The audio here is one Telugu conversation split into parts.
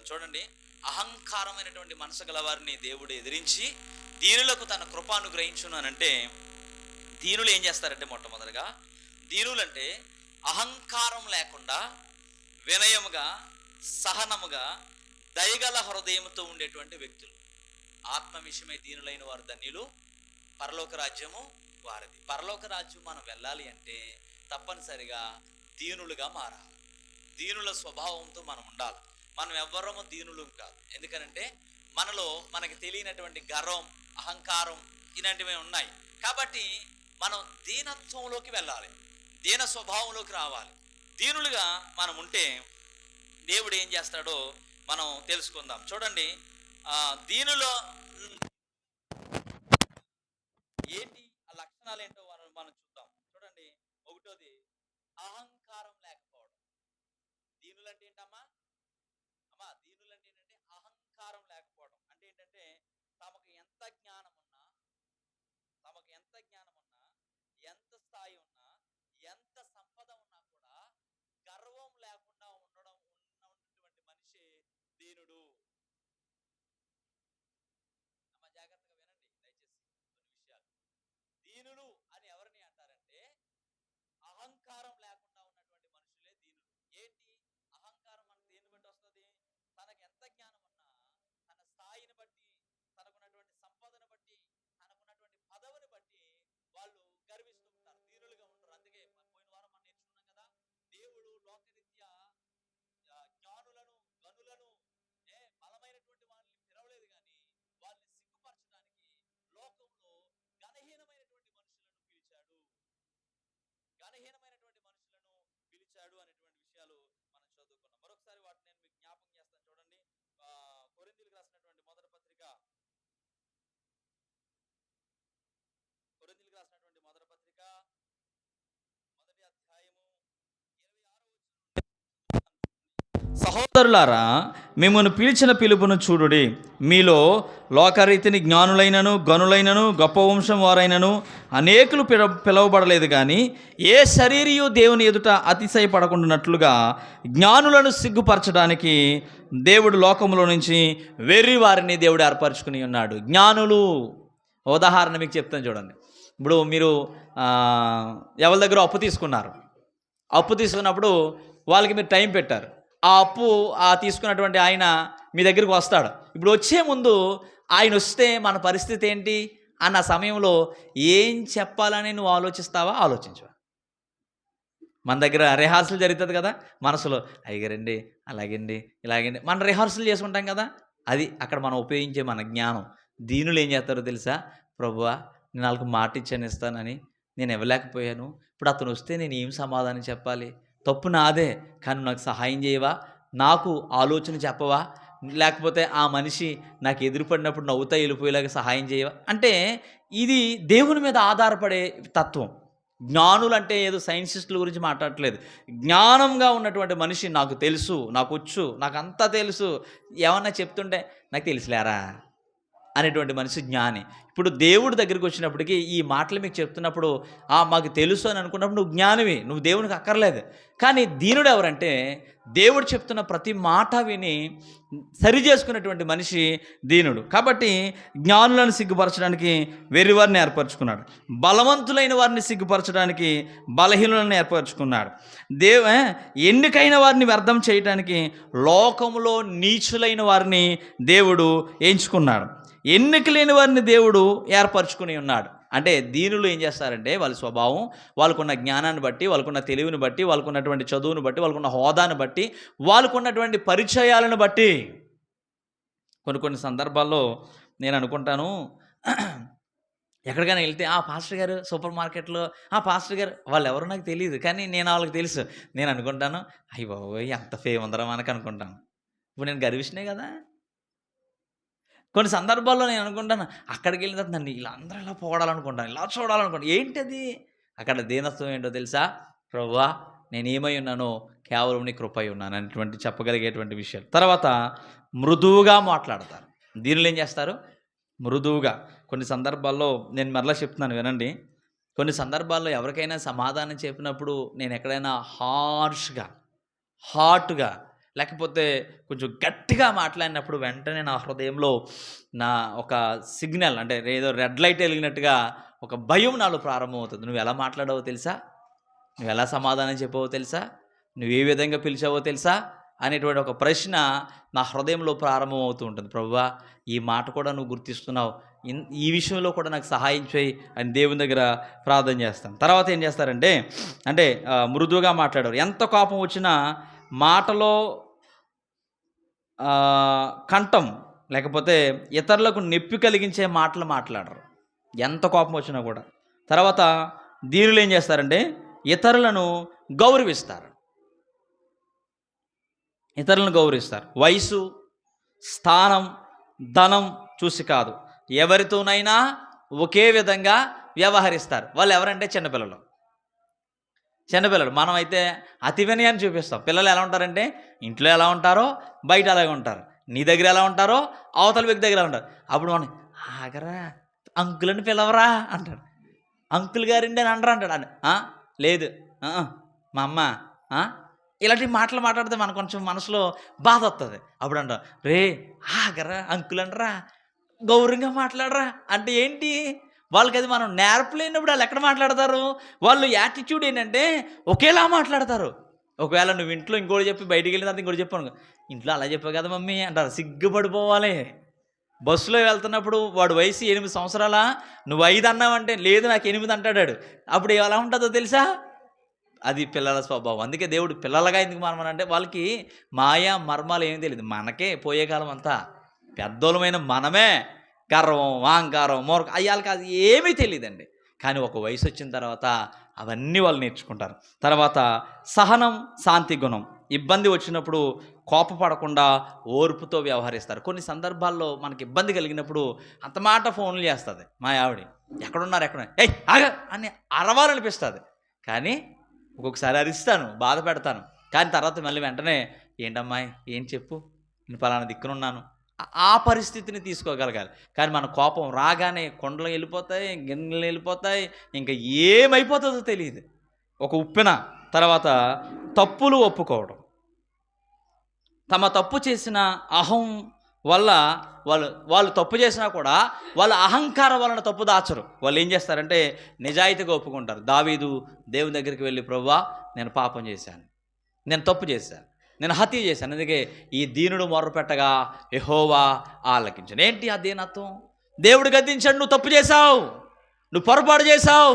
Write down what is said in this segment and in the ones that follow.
చెప్తాను చూడండి. అహంకారమైనటువంటి మనసు గల వారిని దేవుడు ఎదిరించి దీనులకు తన కృప అనుగ్రహించును అని అంటే, దీనులు ఏం చేస్తారంటే, మొట్టమొదటిగా దీనులంటే అహంకారం లేకుండా వినయముగా, సహనముగా, దయగల హృదయంతో ఉండేటువంటి వ్యక్తులు. ఆత్మ విషయమై దీనులైన వారు ధన్యులు, పరలోక రాజ్యము వారిది. పరలోక రాజ్యం మనం వెళ్ళాలి అంటే తప్పనిసరిగా దీనులుగా మారాలి. దీనుల స్వభావంతో మనం ఉండాలి. మనం ఎవ్వరము దీనులు కాదు. ఎందుకనంటే మనలో మనకి తెలియనటువంటి గర్వం, అహంకారం ఇలాంటివి ఉన్నాయి. కాబట్టి మనం దీనత్వంలోకి వెళ్ళాలి, దీన స్వభావంలోకి రావాలి. దీనులుగా మనం ఉంటే దేవుడు ఏం చేస్తాడో మనం తెలుసుకుందాం. చూడండి, దీనులో ఏంటి ఆ లక్షణాలు ఏంటో మనం చూద్దాం. చూడండి, ఒకటోది అహంకారం లేకపోవడం. దీనులంటే ఏంటమ్మా? దీనులంటే ఏంటంటే అహంకారం లేకపోవడం. అంటే ఏంటంటే తమకు ఎంత జ్ఞానం ఉన్నా, ఎంత స్థాయి ఉన్నా, ఎంత సంపద ఉన్నా కూడా గర్వం లేకుండా ఉన్నటువంటి మనిషి దీనుడు. జాగ్రత్తగా వినండి దయచేసి కొన్ని విషయాలు. దీనులు అని ఎవరిని అంటారంటే అహంకారం లేకుండా ఉన్నటువంటి మనుషులే దీనులు. ఏంటి అహంకారం? మనకు దేన్ని బట్టి వస్తుంది? తనకు ఎంత జ్ఞానం ఉన్నా, తన స్థాయిని బట్టి, తనకున్నటువంటి సంపదను బట్టి, తనకున్నటువంటి పదవిని బట్టి వాళ్ళు గర్విస్తూ ఉంటారు, దీనులుగా ఉంటారు. అందుకే పోయిన వారం మనం నేర్చుకున్నాం కదా, దేవుడు లోకరీత్యా జ్ఞానులను, గనులను, బలమైనటువంటి వాళ్ళని పిలవలేదు, కానీ వాళ్ళని సిగ్గుపరచడానికి లోకంలో గణహీనమైనటువంటి మనుషులను పిలిచాడు అనేటువంటి విషయాలు మనం చదువుకున్నాం. మరొకసారి వాటిని నేను మీకు జ్ఞాపకం చేస్తాను. చూడండి, కొరింథీయులకు రాసినటువంటి మొదటి పత్రిక, మొదటి అధ్యాయము 26వ. సహోదరులారా, మిమ్మల్ని పిలిచిన పిలుపును చూడుడి. మీలో లోకరీతిని జ్ఞానులైనను, గనులైనను, గొప్ప వంశం వారైనను అనేకులు పిలువబడలేదు, కానీ ఏ శరీరియు దేవుని ఎదుట అతిశయపడకుండానట్లుగా జ్ఞానులను సిగ్గుపరచడానికి దేవుడు లోకములో నుంచి వెర్రి వారిని దేవుడు ఏర్పరచుకుని ఉన్నాడు. జ్ఞానులు ఉదాహరణ మీకు చెప్తాను చూడండి. ఇప్పుడు మీరు ఎవరి దగ్గర అప్పు తీసుకున్నారు. అప్పు తీసుకున్నప్పుడు వాళ్ళకి మీరు టైం పెట్టారు. ఆ అప్పు తీసుకున్నటువంటి ఆయన మీ దగ్గరికి వస్తాడు. ఇప్పుడు వచ్చే ముందు ఆయన వస్తే మన పరిస్థితి ఏంటి అన్న సమయంలో ఏం చెప్పాలని నువ్వు ఆలోచిస్తావా? ఆలోచించవా? మన దగ్గర రిహార్సల్ జరుగుతుంది కదా మనసులో, అయ్యగారండి అలాగండి ఇలాగండి మన రిహార్సల్ చేసుకుంటాం కదా. అది అక్కడ మనం ఉపయోగించే మన జ్ఞానం. దీనులు ఏం చేస్తారో తెలుసా? ప్రభువా, నేను వాళ్ళకి మాట ఇచ్చాను, ఇస్తానని, నేను ఇవ్వలేకపోయాను. ఇప్పుడు అతను వస్తే నేను ఏం సమాధానం చెప్పాలి? తప్పు నాదే, కానీ నాకు సహాయం చేయవా? నాకు ఆలోచన చెప్పవా? లేకపోతే ఆ మనిషి నాకు ఎదురుపడినప్పుడు నవ్వుతా వెళ్ళిపోయేలాగా సహాయం చేయవా? అంటే ఇది దేవుని మీద ఆధారపడే తత్వం. జ్ఞానులు అంటే ఏదో సైంటిస్టుల గురించి మాట్లాడట్లేదు. జ్ఞానంగా ఉన్నటువంటి మనిషి, నాకు తెలుసు, నాకు వచ్చు, నాకు అంతా తెలుసు, ఏమన్నా చెప్తుంటే నాకు తెలుసులేరా అనేటువంటి మనిషి జ్ఞాని. ఇప్పుడు దేవుడి దగ్గరికి వచ్చినప్పటికీ ఈ మాటలు మీకు చెప్తున్నప్పుడు మాకు తెలుసు అని అనుకున్నప్పుడు నువ్వు జ్ఞానివి, నువ్వు దేవునికి అక్కర్లేదు. కానీ దీనుడు ఎవరంటే దేవుడు చెప్తున్న ప్రతి మాట విని సరి చేసుకున్నటువంటి మనిషి దీనుడు. కాబట్టి జ్ఞానులను సిగ్గుపరచడానికి వెర్రివారిని ఏర్పరచుకున్నాడు, బలవంతులైన వారిని సిగ్గుపరచడానికి బలహీనులను ఏర్పరచుకున్నాడు, ఎన్నికైన వారిని వ్యర్థం చేయడానికి లోకములో నీచులైన వారిని దేవుడు ఎంచుకున్నాడు, ఎన్నిక లేని వారిని దేవుడు ఏర్పరచుకుని ఉన్నాడు. అంటే దీనులు ఏం చేస్తారంటే వాళ్ళ స్వభావం, వాళ్ళకున్న జ్ఞానాన్ని బట్టి, వాళ్ళకున్న తెలివిని బట్టి, వాళ్ళకున్నటువంటి చదువును బట్టి, వాళ్ళకున్న హోదాను బట్టి, వాళ్ళకున్నటువంటి పరిచయాలను బట్టి. కొన్ని సందర్భాల్లో నేను అనుకుంటాను, ఎక్కడికైనా వెళ్తే పాస్టర్ గారు సూపర్ మార్కెట్లో, పాస్టర్ గారు వాళ్ళు ఎవరో నాకు తెలియదు, కానీ నేను వాళ్ళకి తెలుసు. నేను అనుకుంటాను, అయ్య బాబోయ్ ఎంత ఫేమ్ ఉందరా మనకు అనుకుంటాను. ఇప్పుడు నేను గర్విష్నే కదా. కొన్ని సందర్భాల్లో నేను అనుకుంటాను, అక్కడికి వెళ్ళిన తర్వాత నన్ను ఇలా అందరూ ఇలా పోడాలనుకుంటాను, ఇలా చూడాలనుకుంటాను. ఏంటది? అక్కడ దీనత్వం ఏంటో తెలుసా? ప్రభువా, నేను ఏమై ఉన్నానో కేవలం నీ కృపై ఉన్నాను అనేటువంటి చెప్పగలిగేటువంటి విషయాలు. తర్వాత మృదువుగా మాట్లాడతారు. దీనిలో ఏం చేస్తారు? మృదువుగా. కొన్ని సందర్భాల్లో నేను మరలా చెప్తున్నాను వినండి. కొన్ని సందర్భాల్లో ఎవరికైనా సమాధానం చెప్పినప్పుడు నేను ఎక్కడైనా హార్ట్గా లేకపోతే కొంచెం గట్టిగా మాట్లాడినప్పుడు వెంటనే నా హృదయంలో నా ఒక సిగ్నల్, అంటే ఏదో రెడ్ లైట్ వెలిగినట్టుగా ఒక భయం నాలో ప్రారంభమవుతుంది. నువ్వు ఎలా మాట్లాడావో తెలుసా? నువ్వు ఎలా సమాధానం చెప్పావో తెలుసా? నువ్వు ఏ విధంగా పిలిచావో తెలుసా? అనేటువంటి ఒక ప్రశ్న నా హృదయంలో ప్రారంభమవుతూ ఉంటుంది. ప్రభువా, ఈ మాట కూడా నువ్వు గుర్తిస్తున్నావు, ఈ విషయంలో కూడా నాకు సహాయం చేయి అని దేవుని దగ్గర ప్రార్థన చేస్తాను. తర్వాత ఏం చేస్తారంటే, అంటే మృదువుగా మాట్లాడారు. ఎంత కోపం వచ్చినా మాటలో కంఠం లేకపోతే ఇతరులకు నొప్పి కలిగించే మాటలు మాట్లాడరు, ఎంత కోపం వచ్చినా కూడా. తర్వాత దీనులు ఏం చేస్తారంటే ఇతరులను గౌరవిస్తారు. వయసు, స్థానం, ధనం చూసి కాదు, ఎవరితోనైనా ఒకే విధంగా వ్యవహరిస్తారు. వాళ్ళు ఎవరంటే చిన్నపిల్లలు. మనమైతే అతి వినయాన్ని చూపిస్తాం. పిల్లలు ఎలా ఉంటారంటే ఇంట్లో ఎలా ఉంటారో బయట అలాగే ఉంటారు. నీ దగ్గర ఎలా ఉంటారో అవతల వ్యక్తి దగ్గర ఎలా ఉంటారు. అప్పుడు మనం ఆగరా, అంకులని పిలవరా అంటారు. అంకుల్ గారిండి అని అంటాడు. లేదు మా అమ్మ, ఇలాంటి మాటలు మాట్లాడితే మనకు కొంచెం మనసులో బాధ వస్తుంది. అప్పుడు అంటారు, రే ఆగరా, అంకుల్ అనరా, గౌరవంగా మాట్లాడరా అంటే ఏంటి? వాళ్ళకి అది మనం నేర్పలేనప్పుడు వాళ్ళు ఎక్కడ మాట్లాడతారు? వాళ్ళు యాటిట్యూడ్ ఏంటంటే ఒకేలా మాట్లాడతారు. ఒకవేళ నువ్వు ఇంట్లో ఇంకోటి చెప్పి బయటికి వెళ్ళిన తర్వాత ఇంకోటి చెప్పాను, ఇంట్లో అలా చెప్పావు కదా మమ్మీ అంటారు. సిగ్గుపడిపోవాలి. బస్సులో వెళ్తున్నప్పుడు వాడు వయసు 8 సంవత్సరాలా, నువ్వు 5 అన్నావంటే లేదు నాకు 8 అంటాడు. అప్పుడు ఎలా ఉంటుందో తెలుసా? అది పిల్లల స్వభావం. అందుకే దేవుడు పిల్లలుగా ఎందుకు మారమనంటే వాళ్ళకి మాయా మర్మాలు ఏమీ తెలియదు. మనకే పోయే కాలం అంతా పెద్దోళ్ళమైన మనమే గర్వం, అహంకారం, మూర్ఖ అయ్యాలకి అది ఏమీ తెలియదండి. కానీ ఒక వయసు వచ్చిన తర్వాత అవన్నీ వాళ్ళు నేర్చుకుంటారు. తర్వాత సహనం, శాంతి గుణం. ఇబ్బంది వచ్చినప్పుడు కోపపడకుండా ఓర్పుతో వ్యవహరిస్తారు. కొన్ని సందర్భాల్లో మనకి ఇబ్బంది కలిగినప్పుడు అంత మాట ఫోన్లు చేస్తుంది మా ఆవిడ, ఎక్కడున్నారు ఏయ్ ఆగ అని అరవాలనిపిస్తుంది. కానీ ఒక్కొక్కసారి అరిస్తాను, బాధ పెడతాను. కానీ తర్వాత మళ్ళీ వెంటనే ఏంటమ్మాయి ఏం చెప్పు, నేను పలానా దిక్కునున్నాను, ఆ పరిస్థితిని తీసుకోగలగాలి. కానీ మన కోపం రాగానే కొండలు వెళ్ళిపోతాయి, గిన్నెలు వెళ్ళిపోతాయి, ఇంకా ఏమైపోతుందో తెలియదు. ఒక ఉప్పెన. తర్వాత తప్పులు ఒప్పుకోవడం. తమ తప్పు చేసిన అహం వల్ల వాళ్ళు తప్పు చేసినా కూడా వాళ్ళ అహంకారం వలన తప్పు దాచరు. వాళ్ళు ఏం చేస్తారంటే నిజాయితీగా ఒప్పుకుంటారు. దావీదు దేవుని దగ్గరికి వెళ్ళి, ప్రభువా నేను పాపం చేశాను, నేను తప్పు చేశాను, నేను హత్య చేశాను, అందుకే ఈ దీనుడు మొర్రపెట్టగా యెహోవా ఆలకించాను. ఏంటి ఆ దీనత్వం? దేవుడు గద్దించాడు, నువ్వు తప్పు చేశావు, నువ్వు పొరపాటు చేశావు.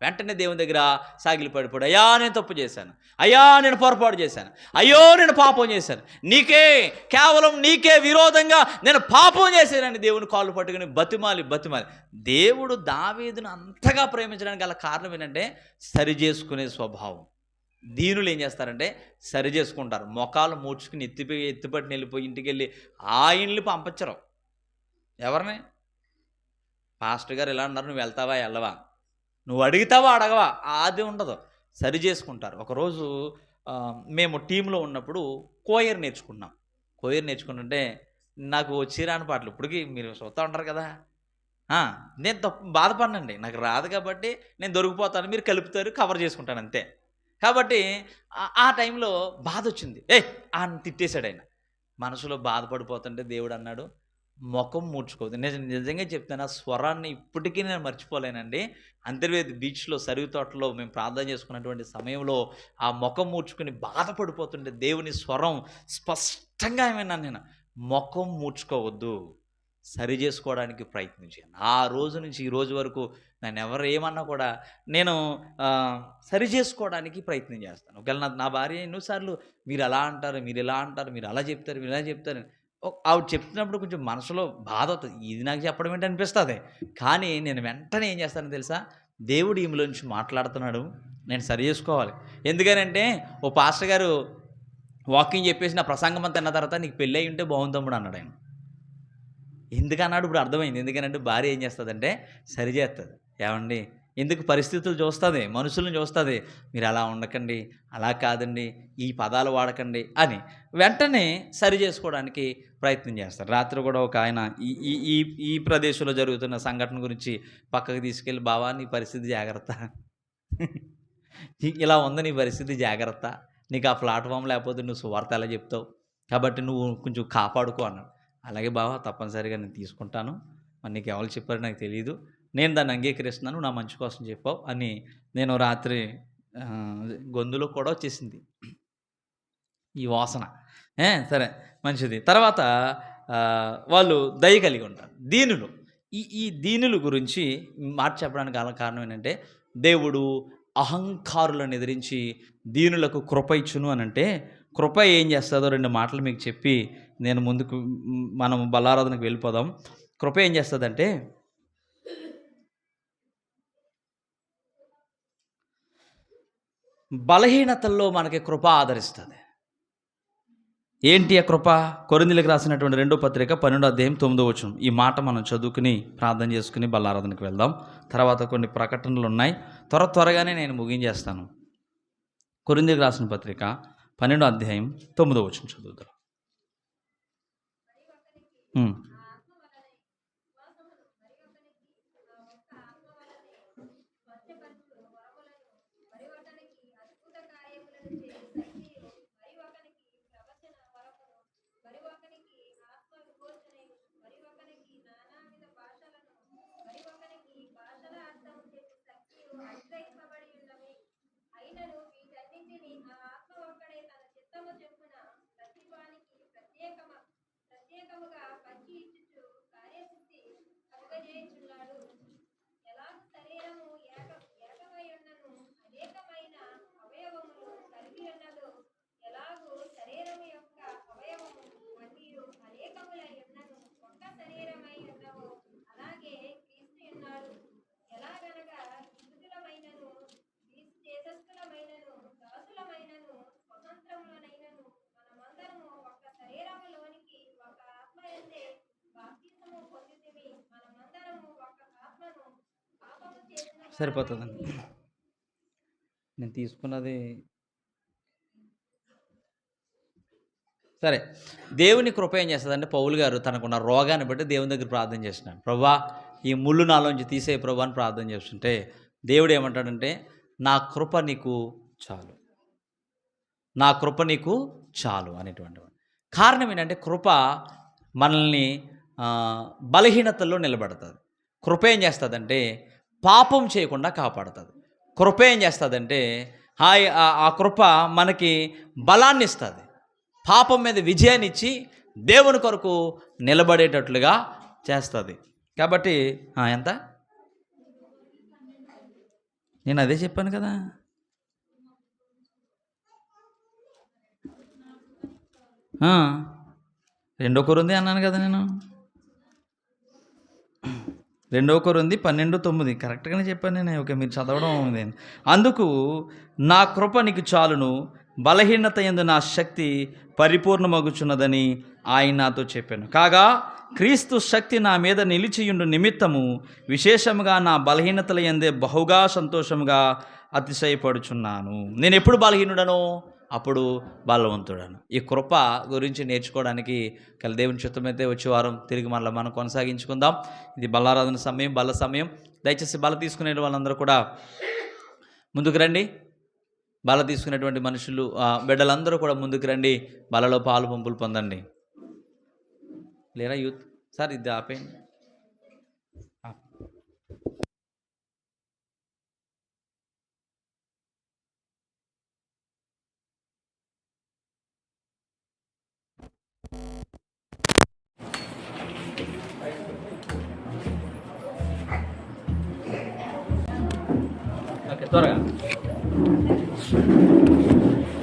వెంటనే దేవుని దగ్గర సాగిలి పడిపోయాడు. అయ్యా నేను తప్పు చేశాను, అయ్యా నేను పొరపాటు చేశాను, అయ్యో నేను పాపం చేశాను, కేవలం నీకే విరోధంగా నేను పాపం చేశానని దేవుని కాళ్ళు పట్టుకుని బతిమాలి దేవుడు దావీదును అంతగా ప్రేమించడానికి గల కారణం ఏంటంటే సరి చేసుకునే స్వభావం. దీనులు ఏం చేస్తారంటే సరి చేసుకుంటారు. మొఖాలు మూడ్చుకుని ఎత్తిపట్టుని వెళ్ళిపోయి ఇంటికి వెళ్ళి ఆయన్ని పంపించరు. ఎవరిని? పాస్టర్ గారు ఇలా అన్నారు, నువ్వు వెళ్తావా వెళ్ళవా, నువ్వు అడుగుతావా అడగవా, అది ఉండదు. సరి చేసుకుంటారు. ఒకరోజు మేము టీంలో ఉన్నప్పుడు కోయర్ నేర్చుకుంటుంటే నాకు వచ్చిరాని పాటలు ఇప్పటికీ మీరు చూస్తూ ఉంటారు కదా. నేను బాధపడనండి, నాకు రాదు కాబట్టి నేను దొరికిపోతాను, మీరు కలుపుతారు, కవర్ చేసుకుంటాను అంతే. కాబట్టి ఆ టైంలో బాధ వచ్చింది. ఆయన తిట్టేశాడు. ఆయన మనసులో బాధపడిపోతుంటే దేవుడు అన్నాడు, ముఖం మూడ్చుకోవద్దు. నిజంగా చెప్తాను, ఆ స్వరాన్ని ఇప్పటికీ నేను మర్చిపోలేనండి. అంతర్వేది బీచ్లో సరుగు తోటలో మేము ప్రార్థన చేసుకున్నటువంటి సమయంలో ఆ ముఖం మూడ్చుకుని బాధపడిపోతుంటే దేవుని స్వరం స్పష్టంగా విన్నాను నేను, ముఖం మూడ్చుకోవద్దు, సరి చేసుకోవడానికి ప్రయత్నించాను. ఆ రోజు నుంచి ఈ రోజు వరకు నన్ను ఎవరు ఏమన్నా కూడా నేను సరి చేసుకోవడానికి ప్రయత్నం చేస్తాను. ఒకవేళ నా భార్య ఎన్నోసార్లు మీరు అలా అంటారు, మీరు ఇలా అంటారు, మీరు అలా చెప్తారు, మీరు ఇలా చెప్తారు, ఆవిడ చెప్తున్నప్పుడు కొంచెం మనసులో బాధ అవుతుంది, ఇది నాకు చెప్పడం ఏంటి అనిపిస్తుంది. కానీ నేను వెంటనే ఏం చేస్తానో తెలుసా, దేవుడు ఈమెలో నుంచి మాట్లాడుతున్నాడు, నేను సరి చేసుకోవాలి. ఎందుకనంటే ఓ పాస్టర్ గారు వాకింగ్ చెప్పేసి నా ప్రసంగం అంతా అన్న తర్వాత నీకు పెళ్ళి అయి ఉంటే బాగుందమ్ముడు అన్నాడు ఆయన. ఎందుకన్నాడు ఇప్పుడు అర్థమైంది. ఎందుకనంటే భార్య ఏం చేస్తుందంటే సరి చేస్తుంది. ఏమండి, ఎందుకు పరిస్థితులు చూస్తుంది, మనుషులను చూస్తుంది, మీరు అలా ఉండకండి, అలా కాదండి, ఈ పదాలు వాడకండి అని వెంటనే సరి చేసుకోవడానికి ప్రయత్నం చేస్తారు. రాత్రి కూడా ఒక ఆయన ఈ ప్రదేశంలో జరుగుతున్న సంఘటన గురించి పక్కకు తీసుకెళ్ళి, బావా నీ పరిస్థితి జాగ్రత్త, ఇలా ఉంది నీ పరిస్థితి జాగ్రత్త, నీకు ఆ ప్లాట్ఫామ్ లేకపోతే నువ్వు సువార్త ఎలా చెప్తావు, కాబట్టి నువ్వు కొంచెం కాపాడుకో అన్నాడు. అలాగే బావ, తప్పనిసరిగా నేను తీసుకుంటాను, మరి నీకు ఎవరు చెప్పారో నాకు తెలియదు, నేను దాన్ని అంగీకరిస్తున్నాను, నా మంచి కోసం చెప్పావు అని నేను రాత్రి గొంతులో కూడా వచ్చేసింది ఈ వాసన. సరే, మంచిది. తర్వాత వాళ్ళు దయ కలిగి ఉంటారు, దీనులు. ఈ దీనుల గురించి మాట చెప్పడానికి గల కారణం ఏంటంటే, దేవుడు అహంకారులను ఎదిరించి దీనులకు కృప ఇచ్చును అని అంటే, కృప ఏం చేస్తుందో 2 మాటలు మీకు చెప్పి నేను ముందుకు మనం బలారాధనకు వెళ్ళిపోదాం. కృప ఏం చేస్తుందంటే, బలహీనతల్లో మనకి కృప ఆదరిస్తుంది. ఏంటి ఆ కృప? కొరింథీయులకు రాసినటువంటి 2వ పత్రిక 12వ అధ్యాయం 9వ వచనం. ఈ మాట మనం చదువుకుని ప్రార్థన చేసుకుని బల్లారాధనకు వెళ్దాం. తర్వాత కొన్ని ప్రకటనలు ఉన్నాయి, త్వరగానే నేను ముగించేస్తాను. కొరింథీయులకు రాసిన పత్రిక 12వ అధ్యాయం 9వ వచనం చదువుతాం. సరిపోతుందండి. నేను తీసుకున్నది సరే. దేవుని కృప ఏం చేస్తుందంటే, పౌలు గారు తనకున్న రోగాన్ని బట్టి దేవుని దగ్గర ప్రార్థన చేస్తున్నాడు. ప్రభా, ఈ ముళ్ళు నాలోంచి తీసే ప్రభా అని ప్రార్థన చేస్తుంటే, దేవుడు ఏమంటాడంటే, నా కృప నీకు చాలు, నా కృప నీకు చాలు అనేటువంటి కారణం ఏంటంటే, కృప మనల్ని బలహీనతల్లో నిలబెడుతుంది. కృప ఏం చేస్తుందంటే, పాపం చేయకుండా కాపాడుతుంది. కృప ఏం చేస్తుందంటే, ఆ కృప మనకి బలాన్ని ఇస్తుంది, పాపం మీద విజయాన్ని ఇచ్చి దేవుని కొరకు నిలబడేటట్లుగా చేస్తుంది. కాబట్టి ఎంత? నేను అదే చెప్పాను కదా. రెండో కొరింథీ అన్నాను కదా నేను. 2 కొరింథీ 12:9 కరెక్ట్గానే చెప్పాను నేను. ఓకే, మీరు చదవడం ఉంది. అందుకు నా కృప నీకు చాలును, బలహీనత యందు నా శక్తి పరిపూర్ణమగుచున్నదని ఆయన నాతో చెప్పాను. కాగా క్రీస్తు శక్తి నా మీద నిలిచియుండు నిమిత్తము విశేషముగా నా బలహీనతల యందే బహుగా సంతోషముగా అతిశయపడుచున్నాను. నేను ఎప్పుడు బలహీనుడను, అప్పుడు బలవంతుడను. ఈ కృప గురించి నేర్చుకోవడానికి దేవుని చిత్తమైతే వచ్చే వారం తిరిగి మనం కొనసాగించుకుందాం. ఇది బలారాధన సమయం, బల సమయం. దయచేసి బల తీసుకునే వాళ్ళందరూ కూడా ముందుకు రండి. బల తీసుకునేటువంటి మనుషులు, బిడ్డలందరూ కూడా ముందుకు రండి, బలలో పాలు పంపులు పొందండి. లేరా యూత్? సార్ ఇది ఆపేయండి. ఓకే, త్వరగా